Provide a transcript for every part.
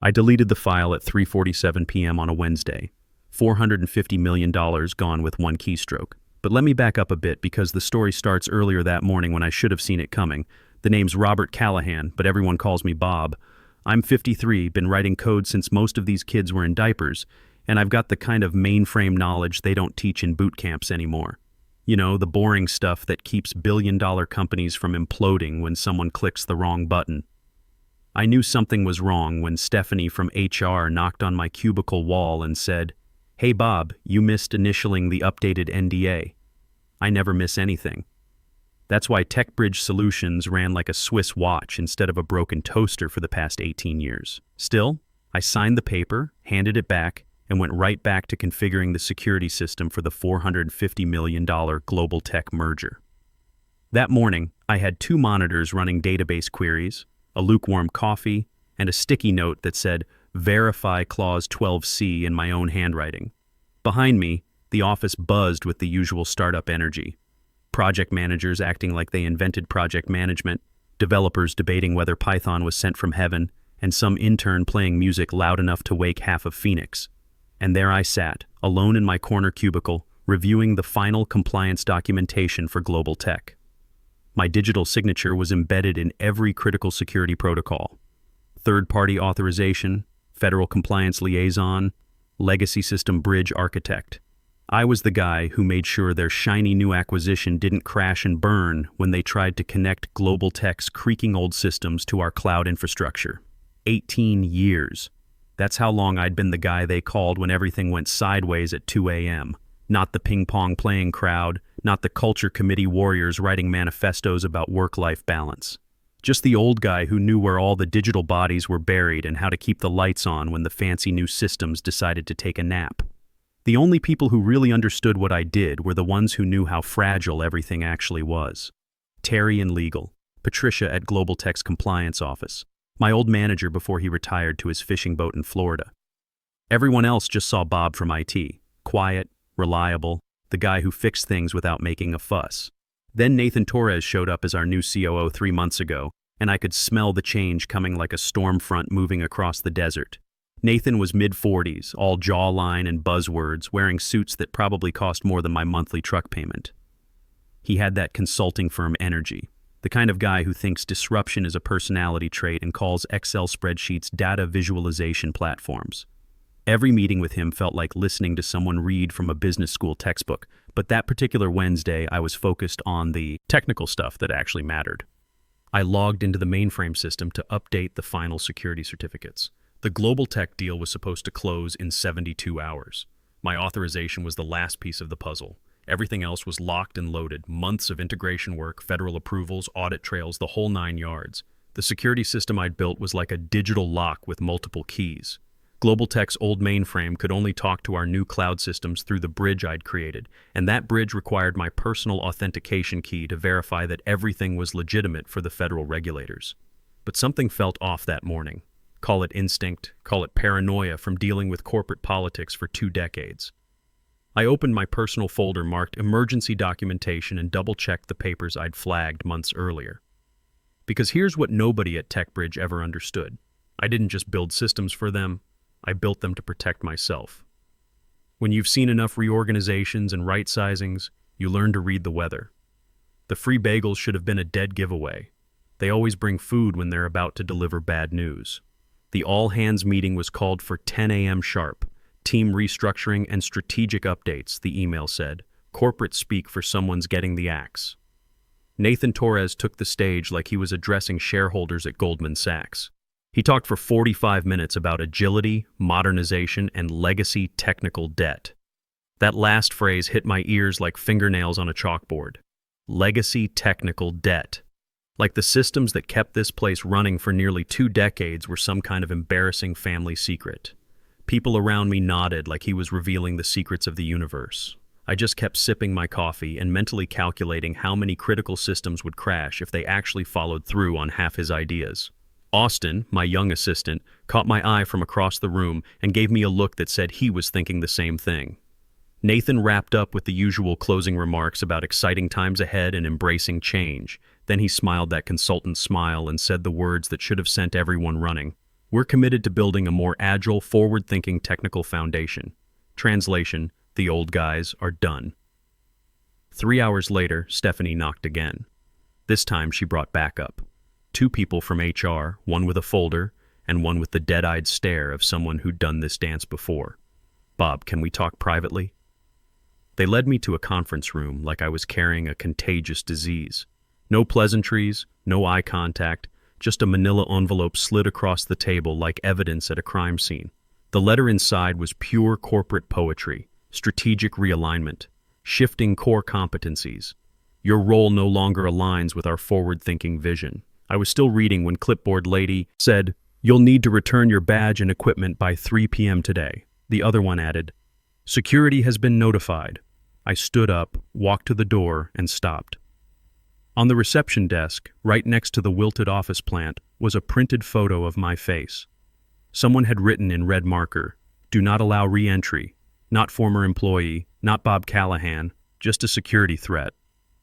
I deleted the file at 3:47 p.m. on a Wednesday. $450 million gone with one keystroke. But let me back up a bit because the story starts earlier that morning when I should have seen it coming. The name's Robert Callahan, but everyone calls me Bob. I'm 53, been writing code since most of these kids were in diapers, and I've got the kind of mainframe knowledge they don't teach in boot camps anymore. You know, the boring stuff that keeps billion-dollar companies from imploding when someone clicks the wrong button. I knew something was wrong when Stephanie from HR knocked on my cubicle wall and said, "Hey Bob, you missed initialing the updated NDA." I never miss anything. That's why TechBridge Solutions ran like a Swiss watch instead of a broken toaster for the past 18 years. Still, I signed the paper, handed it back, and went right back to configuring the security system for the $450 million global tech merger. That morning, I had 2 monitors running database queries, a lukewarm coffee, and a sticky note that said, "Verify Clause 12C" in my own handwriting. Behind me, the office buzzed with the usual startup energy. Project managers acting like they invented project management, developers debating whether Python was sent from heaven, and some intern playing music loud enough to wake half of Phoenix. And there I sat, alone in my corner cubicle, reviewing the final compliance documentation for global tech. My digital signature was embedded in every critical security protocol. Third-party authorization, federal compliance liaison, legacy system bridge architect. I was the guy who made sure their shiny new acquisition didn't crash and burn when they tried to connect global tech's creaking old systems to our cloud infrastructure. 18 years. That's how long I'd been the guy they called when everything went sideways at 2 a.m. Not the ping-pong playing crowd, not the culture committee warriors writing manifestos about work-life balance. Just the old guy who knew where all the digital bodies were buried and how to keep the lights on when the fancy new systems decided to take a nap. The only people who really understood what I did were the ones who knew how fragile everything actually was. Terry in legal, Patricia at Global Tech's compliance office, my old manager before he retired to his fishing boat in Florida. Everyone else just saw Bob from IT, quiet, reliable, the guy who fixed things without making a fuss. Then Nathan Torres showed up as our new COO 3 months ago, and I could smell the change coming like a storm front moving across the desert. Nathan was mid-40s, all jawline and buzzwords, wearing suits that probably cost more than my monthly truck payment. He had that consulting firm energy, the kind of guy who thinks disruption is a personality trait and calls Excel spreadsheets data visualization platforms. Every meeting with him felt like listening to someone read from a business school textbook, but that particular Wednesday I was focused on the technical stuff that actually mattered. I logged into the mainframe system to update the final security certificates. The global tech deal was supposed to close in 72 hours. My authorization was the last piece of the puzzle. Everything else was locked and loaded, months of integration work, federal approvals, audit trails, the whole 9 yards. The security system I'd built was like a digital lock with multiple keys. Global Tech's old mainframe could only talk to our new cloud systems through the bridge I'd created, and that bridge required my personal authentication key to verify that everything was legitimate for the federal regulators. But something felt off that morning. Call it instinct, call it paranoia from dealing with corporate politics for 2 decades. I opened my personal folder marked emergency documentation and double-checked the papers I'd flagged months earlier. Because here's what nobody at TechBridge ever understood. I didn't just build systems for them, I built them to protect myself. When you've seen enough reorganizations and right-sizings, you learn to read the weather. The free bagels should have been a dead giveaway. They always bring food when they're about to deliver bad news. The all-hands meeting was called for 10 a.m. sharp. Team restructuring and strategic updates, the email said. Corporate speak for someone's getting the axe. Nathan Torres took the stage like he was addressing shareholders at Goldman Sachs. He talked for 45 minutes about agility, modernization, and legacy technical debt. That last phrase hit my ears like fingernails on a chalkboard. Legacy technical debt. Like the systems that kept this place running for nearly 2 decades were some kind of embarrassing family secret. People around me nodded like he was revealing the secrets of the universe. I just kept sipping my coffee and mentally calculating how many critical systems would crash if they actually followed through on half his ideas. Austin, my young assistant, caught my eye from across the room and gave me a look that said he was thinking the same thing. Nathan wrapped up with the usual closing remarks about exciting times ahead and embracing change. Then he smiled that consultant smile and said the words that should have sent everyone running. We're committed to building a more agile, forward-thinking technical foundation. Translation, the old guys are done. 3 hours later, Stephanie knocked again. This time she brought backup. 2 people from HR, one with a folder, and one with the dead-eyed stare of someone who'd done this dance before. "Bob, can we talk privately?" They led me to a conference room like I was carrying a contagious disease. No pleasantries, no eye contact, just a manila envelope slid across the table like evidence at a crime scene. The letter inside was pure corporate poetry, strategic realignment, shifting core competencies. Your role no longer aligns with our forward-thinking vision. I was still reading when clipboard lady said, "You'll need to return your badge and equipment by 3 p.m. today." The other one added, "Security has been notified." I stood up, walked to the door, and stopped. On the reception desk, right next to the wilted office plant, was a printed photo of my face. Someone had written in red marker, "Do not allow re-entry. Not former employee, not Bob Callahan, just a security threat."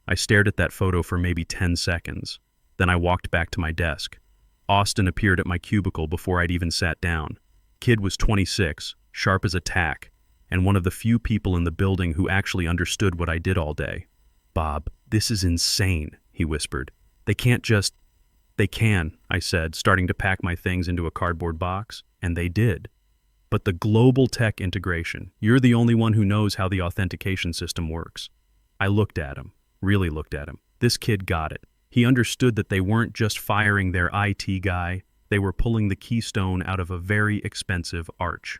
I stared at that photo for maybe 10 seconds. Then I walked back to my desk. Austin appeared at my cubicle before I'd even sat down. Kid was 26, sharp as a tack, and one of the few people in the building who actually understood what I did all day. "Bob, this is insane," he whispered. "They can't just—" "They can," I said, starting to pack my things into a cardboard box, and they did. "But the global tech integration, you're the only one who knows how the authentication system works." I looked at him, really looked at him. This kid got it. He understood that they weren't just firing their IT guy, they were pulling the keystone out of a very expensive arch.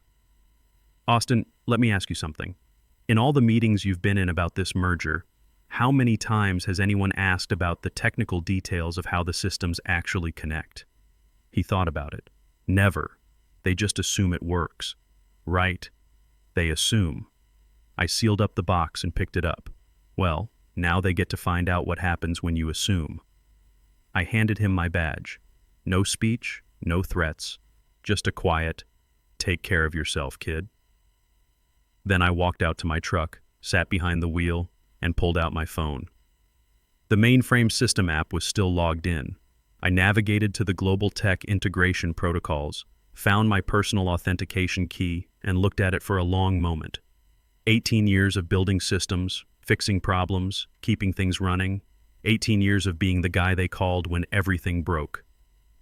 "Austin, let me ask you something. In all the meetings you've been in about this merger, how many times has anyone asked about the technical details of how the systems actually connect?" He thought about it. "Never. They just assume it works." "Right. They assume." I sealed up the box and picked it up. "Well, now they get to find out what happens when you assume." I handed him my badge. No speech, no threats, just a quiet, "Take care of yourself, kid." Then I walked out to my truck, sat behind the wheel, and pulled out my phone. The mainframe system app was still logged in. I navigated to the global tech integration protocols, found my personal authentication key, and looked at it for a long moment. 18 years of building systems, fixing problems, keeping things running. 18 years of being the guy they called when everything broke.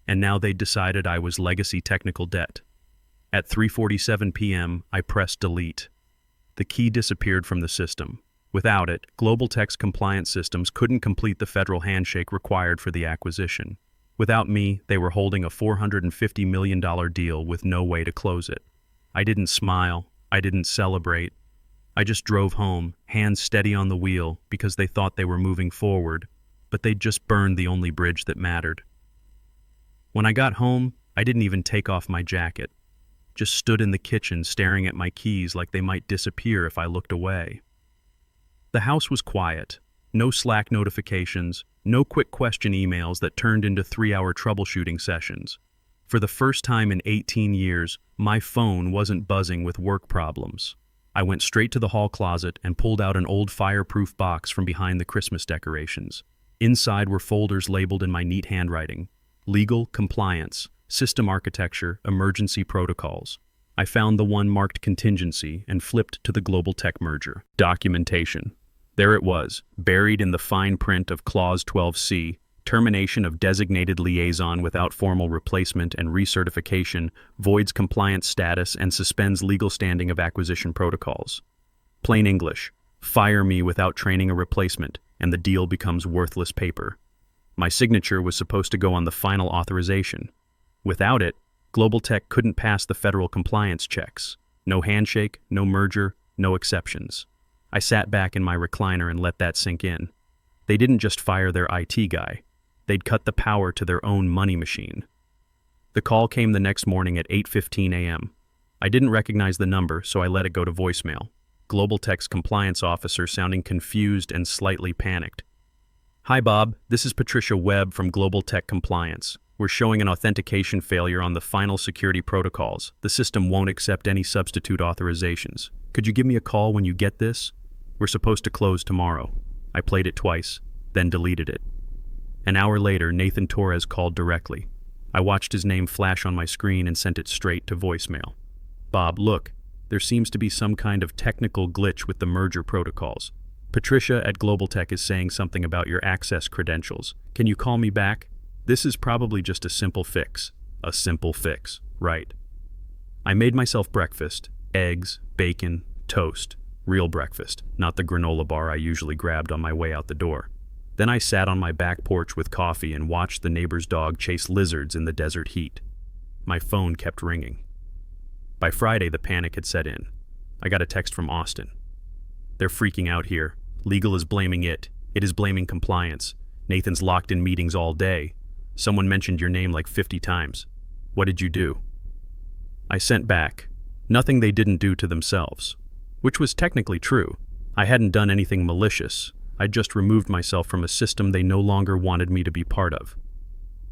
And now they'd decided I was legacy technical debt. At 3:47 p.m., I pressed delete. The key disappeared from the system. Without it, Global Tech's compliance systems couldn't complete the federal handshake required for the acquisition. Without me, they were holding a $450 million deal with no way to close it. I didn't smile. I didn't celebrate. I just drove home, hands steady on the wheel, because they thought they were moving forward, but they'd just burned the only bridge that mattered. When I got home, I didn't even take off my jacket. Just stood in the kitchen staring at my keys like they might disappear if I looked away. The house was quiet. No Slack notifications, no quick question emails that turned into 3-hour troubleshooting sessions. For the first time in 18 years, my phone wasn't buzzing with work problems. I went straight to the hall closet and pulled out an old fireproof box from behind the Christmas decorations. Inside were folders labeled in my neat handwriting: legal, compliance, system architecture, emergency protocols. I found the one marked contingency and flipped to the Global Tech merger. Documentation. There it was, buried in the fine print of Clause 12C, termination of designated liaison without formal replacement and recertification, voids compliance status and suspends legal standing of acquisition protocols. Plain English, fire me without training a replacement, and the deal becomes worthless paper. My signature was supposed to go on the final authorization. Without it, Global Tech couldn't pass the federal compliance checks. No handshake, no merger, no exceptions. I sat back in my recliner and let that sink in. They didn't just fire their IT guy. They'd cut the power to their own money machine. The call came the next morning at 8:15 a.m. I didn't recognize the number, so I let it go to voicemail. Global Tech's compliance officer sounding confused and slightly panicked. "Hi, Bob. This is Patricia Webb from Global Tech Compliance. We're showing an authentication failure on the final security protocols. The system won't accept any substitute authorizations. Could you give me a call when you get this? We're supposed to close tomorrow." I played it twice, then deleted it. An hour later, Nathan Torres called directly. I watched his name flash on my screen and sent it straight to voicemail. Bob, look, there seems to be some kind of technical glitch with the merger protocols. Patricia at Global Tech is saying something about your access credentials. Can you call me back? This is probably just a simple fix. A simple fix, right? I made myself breakfast, eggs, bacon, toast, real breakfast, not the granola bar I usually grabbed on my way out the door. Then I sat on my back porch with coffee and watched the neighbor's dog chase lizards in the desert heat. My phone kept ringing. By Friday, the panic had set in. I got a text from Austin. They're freaking out here. Legal is blaming it. It is blaming compliance. Nathan's locked in meetings all day. Someone mentioned your name like 50 times. What did you do? I sent back. Nothing they didn't do to themselves. Which was technically true. I hadn't done anything malicious. I'd just removed myself from a system they no longer wanted me to be part of.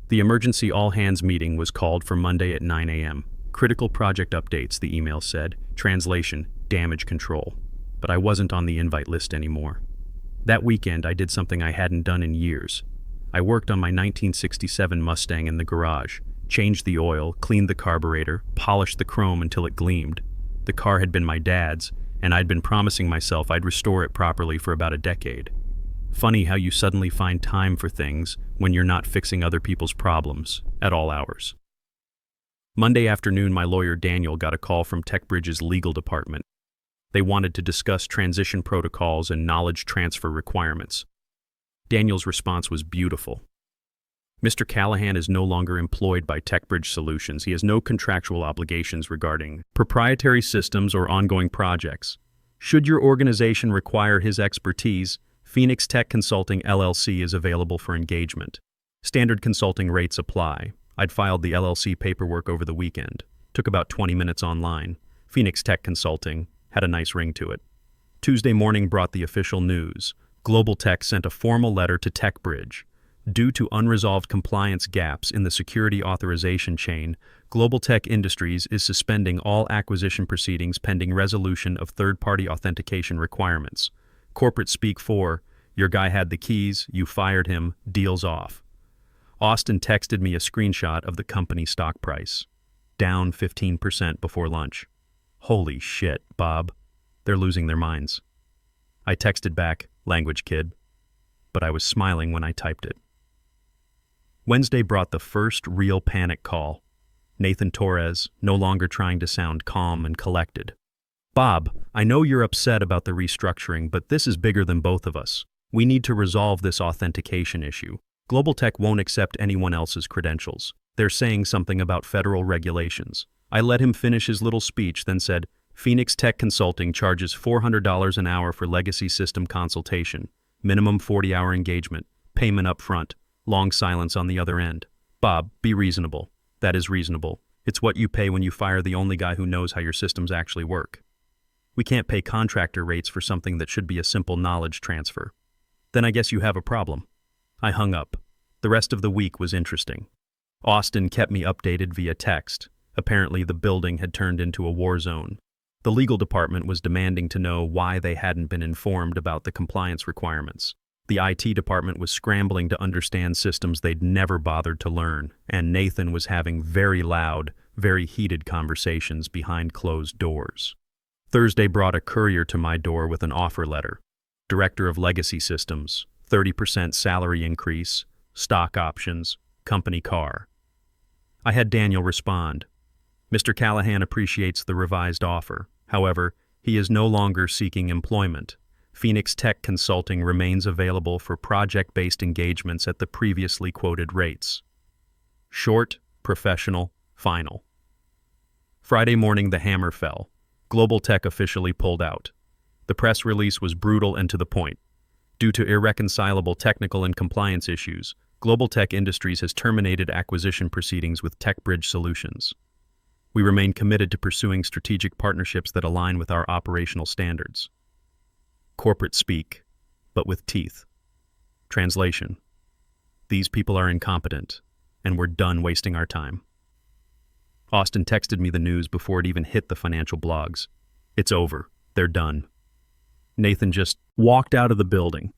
The emergency all-hands meeting was called for Monday at 9 a.m. Critical project updates, the email said. Translation, damage control. But I wasn't on the invite list anymore. That weekend, I did something I hadn't done in years. I worked on my 1967 Mustang in the garage, changed the oil, cleaned the carburetor, polished the chrome until it gleamed. The car had been my dad's, and I'd been promising myself I'd restore it properly for about a decade. Funny how you suddenly find time for things when you're not fixing other people's problems at all hours. Monday afternoon, my lawyer Daniel got a call from TechBridge's legal department. They wanted to discuss transition protocols and knowledge transfer requirements. Daniel's response was beautiful. Mr. Callahan is no longer employed by TechBridge Solutions. He has no contractual obligations regarding proprietary systems or ongoing projects. Should your organization require his expertise, Phoenix Tech Consulting LLC is available for engagement. Standard consulting rates apply. I'd filed the LLC paperwork over the weekend. Took about 20 minutes online. Phoenix Tech Consulting had a nice ring to it. Tuesday morning brought the official news. Global Tech sent a formal letter to TechBridge. Due to unresolved compliance gaps in the security authorization chain, Global Tech Industries is suspending all acquisition proceedings pending resolution of third-party authentication requirements. Corporate speak for, your guy had the keys, you fired him, deal's off. Austin texted me a screenshot of the company stock price. Down 15% before lunch. Holy shit, Bob. They're losing their minds. I texted back, language kid. But I was smiling when I typed it. Wednesday brought the first real panic call. Nathan Torres, no longer trying to sound calm and collected. Bob, I know you're upset about the restructuring, but this is bigger than both of us. We need to resolve this authentication issue. Global Tech won't accept anyone else's credentials. They're saying something about federal regulations. I let him finish his little speech, then said, Phoenix Tech Consulting charges $400 an hour for legacy system consultation. Minimum 40-hour engagement. Payment up front. Long silence on the other end. Bob, be reasonable. That is reasonable. It's what you pay when you fire the only guy who knows how your systems actually work. We can't pay contractor rates for something that should be a simple knowledge transfer. Then I guess you have a problem. I hung up. The rest of the week was interesting. Austin kept me updated via text. Apparently the building had turned into a war zone. The legal department was demanding to know why they hadn't been informed about the compliance requirements. The IT department was scrambling to understand systems they'd never bothered to learn, and Nathan was having very loud, very heated conversations behind closed doors. Thursday brought a courier to my door with an offer letter. Director of Legacy Systems, 30% salary increase, stock options, company car. I had Daniel respond. Mr. Callahan appreciates the revised offer. However, he is no longer seeking employment. Phoenix Tech Consulting remains available for project-based engagements at the previously quoted rates. Short, professional, final. Friday morning, the hammer fell. Global Tech officially pulled out. The press release was brutal and to the point. Due to irreconcilable technical and compliance issues, Global Tech Industries has terminated acquisition proceedings with TechBridge Solutions. We remain committed to pursuing strategic partnerships that align with our operational standards. Corporate speak, but with teeth. Translation. These people are incompetent, and we're done wasting our time. Austin texted me the news before it even hit the financial blogs. It's over. They're done. Nathan just walked out of the building.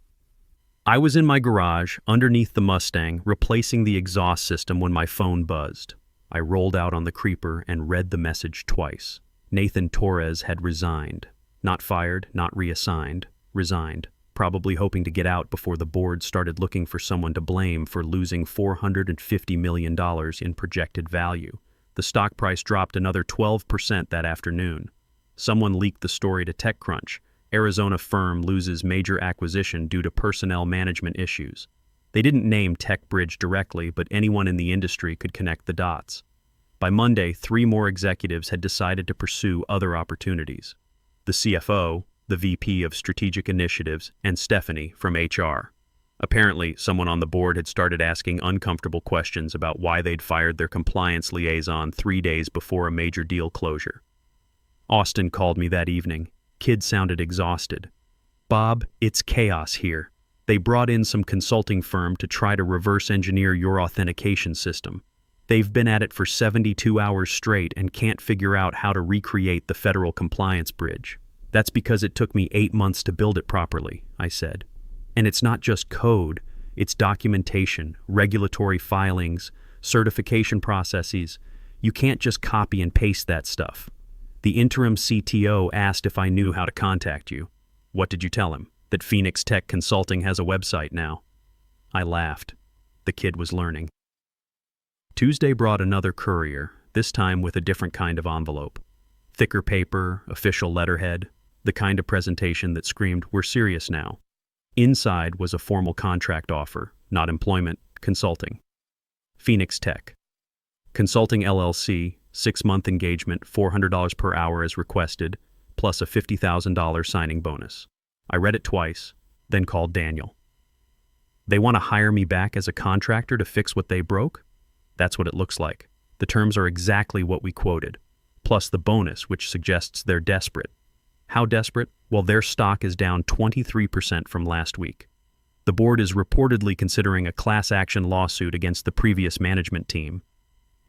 I was in my garage, underneath the Mustang, replacing the exhaust system when my phone buzzed. I rolled out on the creeper and read the message twice. Nathan Torres had resigned. Not fired, not reassigned. Resigned. Probably hoping to get out before the board started looking for someone to blame for losing $450 million in projected value. The stock price dropped another 12% that afternoon. Someone leaked the story to TechCrunch. Arizona firm loses major acquisition due to personnel management issues. They didn't name TechBridge directly, but anyone in the industry could connect the dots. By Monday, 3 more executives had decided to pursue other opportunities. The CFO, the VP of Strategic Initiatives, and Stephanie from HR. Apparently, someone on the board had started asking uncomfortable questions about why they'd fired their compliance liaison 3 days before a major deal closure. Austin called me that evening. Kid sounded exhausted. "Bob, it's chaos here. They brought in some consulting firm to try to reverse engineer your authentication system. They've been at it for 72 hours straight and can't figure out how to recreate the federal compliance bridge. That's because it took me 8 months to build it properly," I said. "And it's not just code, it's documentation, regulatory filings, certification processes. You can't just copy and paste that stuff. The interim CTO asked if I knew how to contact you." "What did you tell him? That Phoenix Tech Consulting has a website now?" I laughed. The kid was learning. Tuesday brought another courier, this time with a different kind of envelope. Thicker paper, official letterhead, the kind of presentation that screamed, "We're serious now." Inside was a formal contract offer, not employment, consulting. Phoenix Tech. Consulting LLC, 6-month engagement, $400 per hour as requested, plus a $50,000 signing bonus. I read it twice, then called Daniel. "They want to hire me back as a contractor to fix what they broke?" "That's what it looks like. The terms are exactly what we quoted, plus the bonus, which suggests they're desperate." "How desperate?" "Well, their stock is down 23% from last week. The board is reportedly considering a class action lawsuit against the previous management team.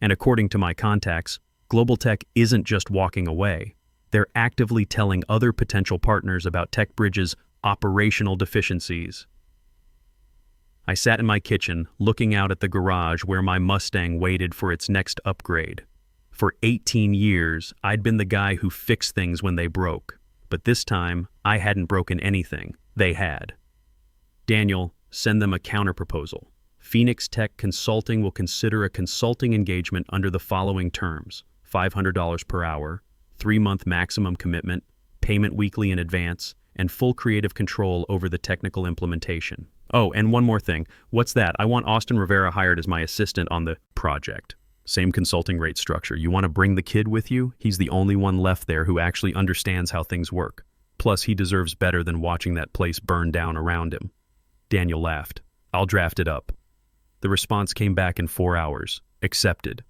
And according to my contacts, Global Tech isn't just walking away. They're actively telling other potential partners about TechBridge's operational deficiencies." I sat in my kitchen, looking out at the garage where my Mustang waited for its next upgrade. For 18 years, I'd been the guy who fixed things when they broke. But this time, I hadn't broken anything. They had. "Daniel, send them a counterproposal. Phoenix Tech Consulting will consider a consulting engagement under the following terms: $500 per hour, 3-month maximum commitment, payment weekly in advance, and full creative control over the technical implementation. Oh, and one more thing. What's that? I want Austin Rivera hired as my assistant on the project. Same consulting rate structure. You want to bring the kid with you? He's the only one left there who actually understands how things work. Plus, he deserves better than watching that place burn down around him." Daniel laughed. "I'll draft it up." The response came back in 4 hours. Accepted.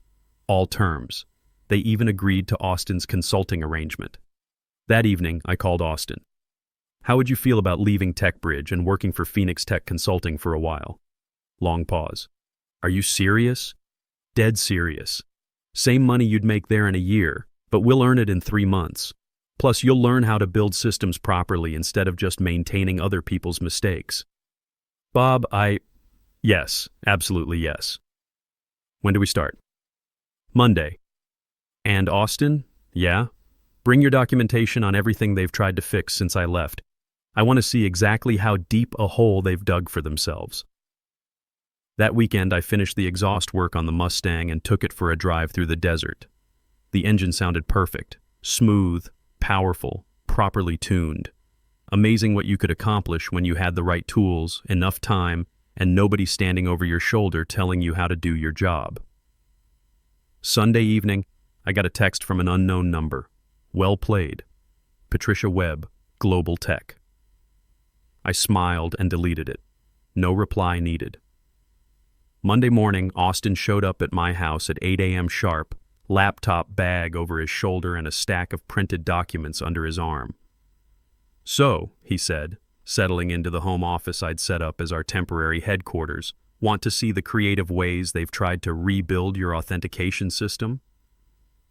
All terms. They even agreed to Austin's consulting arrangement. That evening, I called Austin. "How would you feel about leaving TechBridge and working for Phoenix Tech Consulting for a while?" Long pause. "Are you serious?" "Dead serious. Same money you'd make there in a year, but we'll earn it in 3 months. Plus, you'll learn how to build systems properly instead of just maintaining other people's mistakes." "Bob, Yes, absolutely yes." "When do we start?" "Monday." "And Austin?" "Yeah? Bring your documentation on everything they've tried to fix since I left. I want to see exactly how deep a hole they've dug for themselves." That weekend, I finished the exhaust work on the Mustang and took it for a drive through the desert. The engine sounded perfect, smooth, powerful, properly tuned. Amazing what you could accomplish when you had the right tools, enough time, and nobody standing over your shoulder telling you how to do your job. Sunday evening, I got a text from an unknown number. "Well played. Patricia Webb, Global Tech." I smiled and deleted it. No reply needed. Monday morning, Austin showed up at my house at 8 a.m. sharp, laptop bag over his shoulder and a stack of printed documents under his arm. "So," he said, settling into the home office I'd set up as our temporary headquarters, "want to see the creative ways they've tried to rebuild your authentication system?"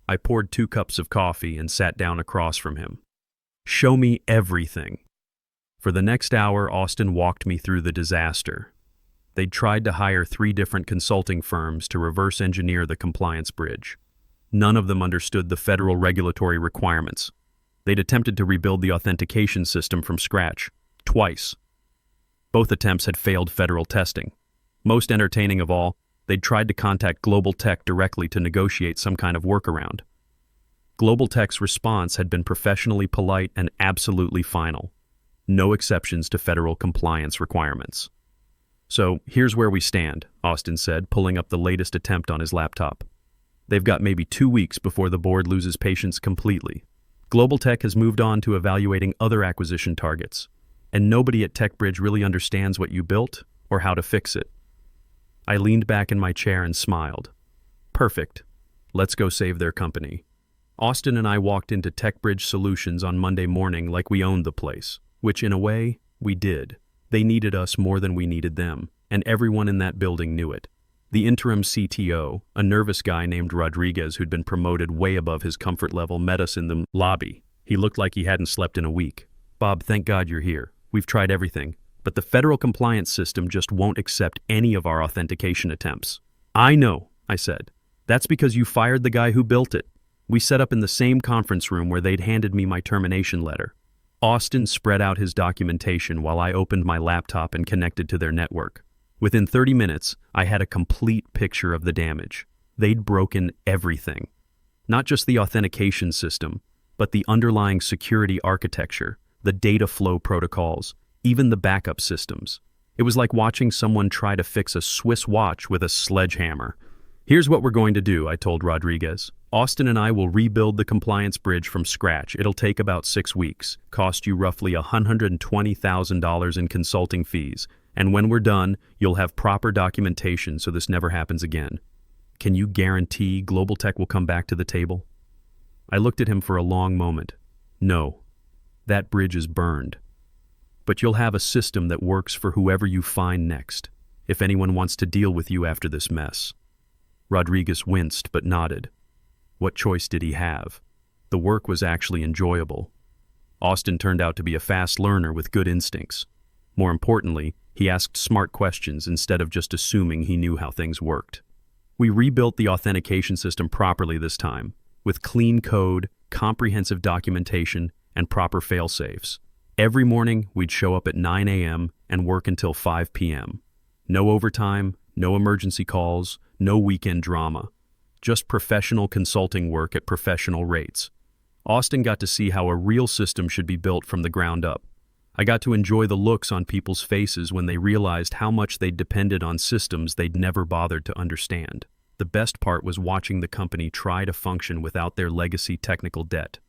I poured 2 cups of coffee and sat down across from him. "Show me everything." For the next hour, Austin walked me through the disaster. They'd tried to hire 3 different consulting firms to reverse engineer the compliance bridge. None of them understood the federal regulatory requirements. They'd attempted to rebuild the authentication system from scratch, twice. Both attempts had failed federal testing. Most entertaining of all, they'd tried to contact Global Tech directly to negotiate some kind of workaround. Global Tech's response had been professionally polite and absolutely final. No exceptions to federal compliance requirements. So, here's where we stand, Austin said, pulling up the latest attempt on his laptop. They've got maybe 2 weeks before the board loses patience completely. Global Tech has moved on to evaluating other acquisition targets, and nobody at TechBridge really understands what you built or how to fix it. I leaned back in my chair and smiled. Perfect. Let's go save their company. Austin and I walked into TechBridge Solutions on Monday morning like we owned the place, which in a way, we did. They needed us more than we needed them, and everyone in that building knew it. The interim CTO, a nervous guy named Rodriguez who'd been promoted way above his comfort level, met us in the lobby. He looked like he hadn't slept in a week. "Bob, thank God you're here. We've tried everything, but the federal compliance system just won't accept any of our authentication attempts." "I know," I said. "That's because you fired the guy who built it. We set up in the same conference room where they'd handed me my termination letter." Austin spread out his documentation while I opened my laptop and connected to their network. Within 30 minutes, I had a complete picture of the damage. They'd broken everything. Not just the authentication system, but the underlying security architecture, the data flow protocols, even the backup systems. It was like watching someone try to fix a Swiss watch with a sledgehammer. "Here's what we're going to do," I told Rodriguez. "Austin and I will rebuild the compliance bridge from scratch. It'll take about 6 weeks, cost you roughly $120,000 in consulting fees, and when we're done, you'll have proper documentation so this never happens again. Can you guarantee Global Tech will come back to the table?" I looked at him for a long moment. "No, that bridge is burned. But you'll have a system that works for whoever you find next, if anyone wants to deal with you after this mess." Rodriguez winced but nodded. What choice did he have? The work was actually enjoyable. Austin turned out to be a fast learner with good instincts. More importantly, he asked smart questions instead of just assuming he knew how things worked. We rebuilt the authentication system properly this time, with clean code, comprehensive documentation, and proper fail-safes. Every morning, we'd show up at 9 a.m. and work until 5 p.m. No overtime, no emergency calls, no weekend drama. Just professional consulting work at professional rates. Austin got to see how a real system should be built from the ground up. I got to enjoy the looks on people's faces when they realized how much they'd depended on systems they'd never bothered to understand. The best part was watching the company try to function without their legacy technical debt.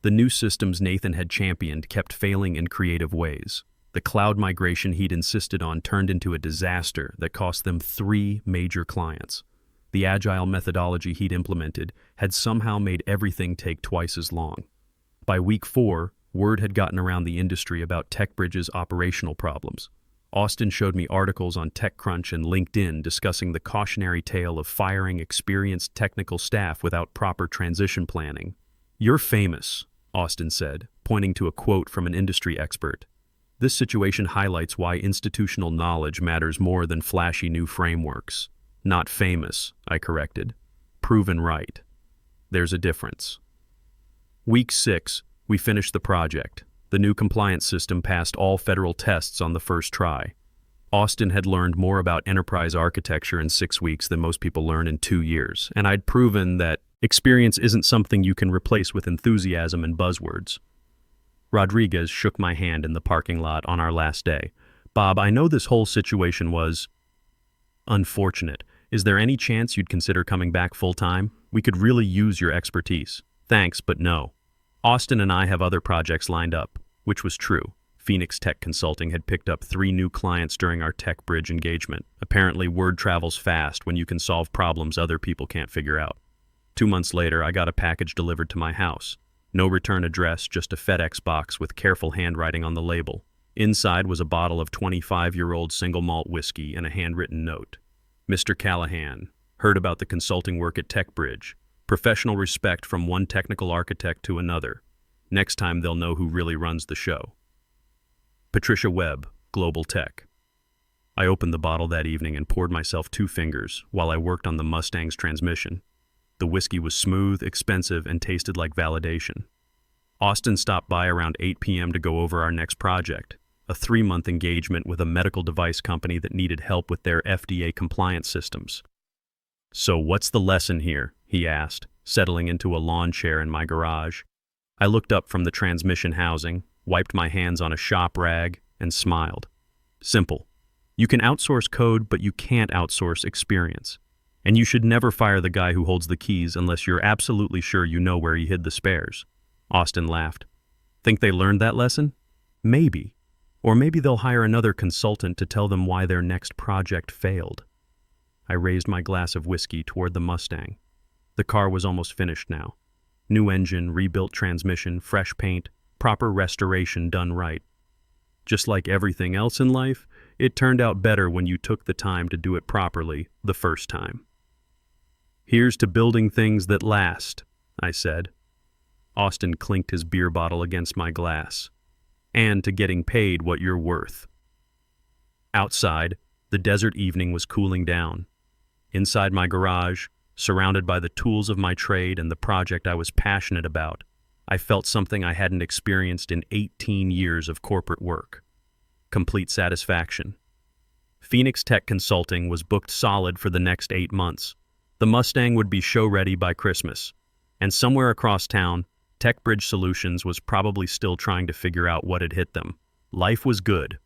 The new systems Nathan had championed kept failing in creative ways. The cloud migration he'd insisted on turned into a disaster that cost them 3 major clients. The agile methodology he'd implemented had somehow made everything take twice as long. By week 4, word had gotten around the industry about TechBridge's operational problems. Austin showed me articles on TechCrunch and LinkedIn discussing the cautionary tale of firing experienced technical staff without proper transition planning. "You're famous," Austin said, pointing to a quote from an industry expert. "This situation highlights why institutional knowledge matters more than flashy new frameworks." "Not famous," I corrected. "Proven right. There's a difference." Week 6, we finished the project. The new compliance system passed all federal tests on the first try. Austin had learned more about enterprise architecture in 6 weeks than most people learn in 2 years, and I'd proven that experience isn't something you can replace with enthusiasm and buzzwords. Rodriguez shook my hand in the parking lot on our last day. "Bob, I know this whole situation was unfortunate. Is there any chance you'd consider coming back full-time? We could really use your expertise." "Thanks, but no. Austin and I have other projects lined up," which was true. Phoenix Tech Consulting had picked up 3 new clients during our TechBridge engagement. Apparently, word travels fast when you can solve problems other people can't figure out. 2 months later, I got a package delivered to my house. No return address, just a FedEx box with careful handwriting on the label. Inside was a bottle of 25-year-old single malt whiskey and a handwritten note. "Mr. Callahan, heard about the consulting work at TechBridge. Professional respect from one technical architect to another. Next time they'll know who really runs the show." Patricia Webb, Global Tech. I opened the bottle that evening and poured myself 2 fingers while I worked on the Mustang's transmission. The whiskey was smooth, expensive, and tasted like validation. Austin stopped by around 8 p.m. to go over our next project, a 3-month engagement with a medical device company that needed help with their FDA compliance systems. "So what's the lesson here?" he asked, settling into a lawn chair in my garage. I looked up from the transmission housing, wiped my hands on a shop rag, and smiled. Simple. You can outsource code, but you can't outsource experience. And you should never fire the guy who holds the keys unless you're absolutely sure you know where he hid the spares. Austin laughed. Think they learned that lesson? Maybe. Or maybe they'll hire another consultant to tell them why their next project failed. I raised my glass of whiskey toward the Mustang. The car was almost finished now. New engine, rebuilt transmission, fresh paint, proper restoration done right. Just like everything else in life, it turned out better when you took the time to do it properly the first time. "Here's to building things that last," I said. Austin clinked his beer bottle against my glass. "And to getting paid what you're worth." Outside, the desert evening was cooling down. Inside my garage, surrounded by the tools of my trade and the project I was passionate about, I felt something I hadn't experienced in 18 years of corporate work. Complete satisfaction. Phoenix Tech Consulting was booked solid for the next 8 months. The Mustang would be show-ready by Christmas. And somewhere across town, TechBridge Solutions was probably still trying to figure out what had hit them. Life was good,